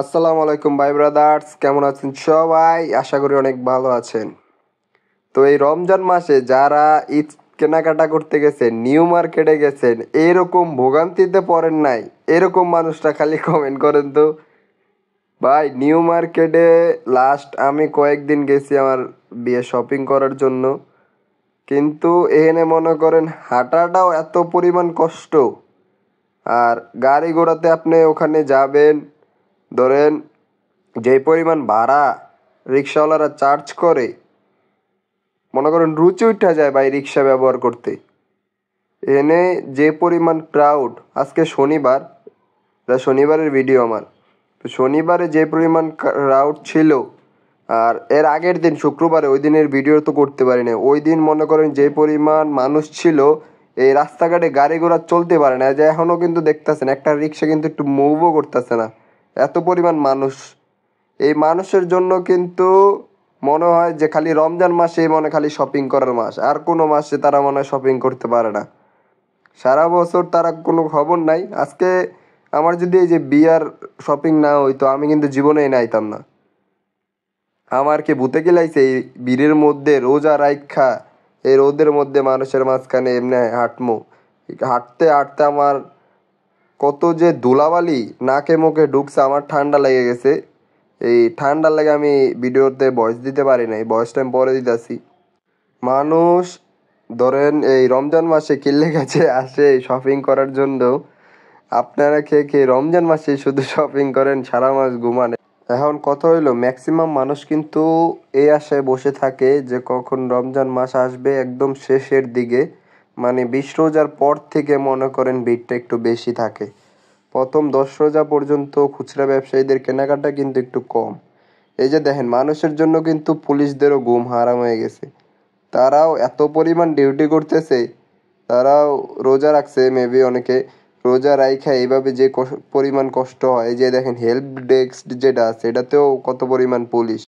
আসসালামু আলাইকুম ভাই ব্রাদার্স, কেমন আছেন সবাই? আশা করি অনেক ভালো আছেন। তো এই রমজান মাসে যারা ঈদ কেনাকাটা করতে গেছেন, নিউ মার্কেটে গেছেন, এরকম ভোগান্তিতে পড়েন নাই, এরকম মানুষটা খালি কমেন্ট করেন তো। ভাই, নিউ মার্কেটে লাস্ট আমি কয়েকদিন গেছি আমার বিয়ে শপিং করার জন্য, কিন্তু এখানে মনে করেন হাঁটাটাও এত পরিমাণ কষ্ট। আর গাড়ি ঘোড়াতে আপনি ওখানে যাবেন, ধরেন যে পরিমাণ ভাড়া রিক্সাওয়ালারা চার্জ করে, মনে করেন রুচি উঠা যায় ভাই রিক্সা ব্যবহার করতে। এনে যে পরিমাণ ক্রাউড, আজকে শনিবার, এটা শনিবারের ভিডিও আমার। তো শনিবারে যে পরিমাণ ক্রাউড ছিল, আর এর আগের দিন শুক্রবারে, ওই দিনের ভিডিও তো করতে পারি না। ওই দিন মনে করেন যে পরিমাণ মানুষ ছিল, এই রাস্তাঘাটে গাড়ি ঘোড়া চলতে পারে না, যে এখনও কিন্তু দেখতেছেন একটা রিক্সা কিন্তু একটু মুভও করতেছে না, এত পরিমাণ মানুষ। এই মানুষের জন্য কিন্তু মনে হয় যে খালি রমজান মাসে মনে খালি শপিং করার মাস, আর কোনো মাসে তারা মনে হয় শপিং করতে পারে না। সারা বছর তারা কোনো খবর নাই। আজকে আমার যদি এই যে বিয়ার শপিং না হইতো, আমি কিন্তু জীবনেই নাইতাম না। আমার কি ভূতে গেলাইছে এই ভিড়ের মধ্যে রোজা রাইখা, এই রোদের মধ্যে মানুষের মাঝখানে এমনি হাঁটমু? হাঁটতে হাঁটতে আমার কত যে ধুলাবালি নাকে মুখে ঢুকছে, আমার ঠান্ডা লেগে গেছে। এই ঠান্ডার লাগে আমি ভিডিওতে ভয়েস দিতে পারি নাই, ভয়েসটা আমি পরে দিতেছি। মানুষ ধরেন এই রমজান মাসে কিল্লে গেছে আসে শপিং করার জন্য, আপনারা খেয়ে খেয়ে রমজান মাসে শুধু শপিং করেন, সারা মাস ঘুমান। এখন কথা হইলো, ম্যাক্সিমাম মানুষ কিন্তু এই আশায় বসে থাকে যে কখন রমজান মাস আসবে, একদম শেষের দিকে, মানে 20 রোজার পর থেকে মনে করেন ভিড়টা একটু বেশি থাকে। প্রথম 10 রোজা পর্যন্ত খুচরা ব্যবসায়ীদের কেনাকাটা কিন্তু একটু কম। এই যে দেখেন, মানুষের জন্য কিন্তু পুলিশদেরও ঘুম হারাম হয়ে গেছে। তারাও এত পরিমাণ ডিউটি করতেছে, তারাও রোজা রাখছে মেবি অনেকে, রোজা রাইখা এইভাবে যে পরিমাণ কষ্ট হয়, এই যে দেখেন হেল্প ডেস্ক যেটা আছে, এটাতেও কত পরিমাণ পুলিশ।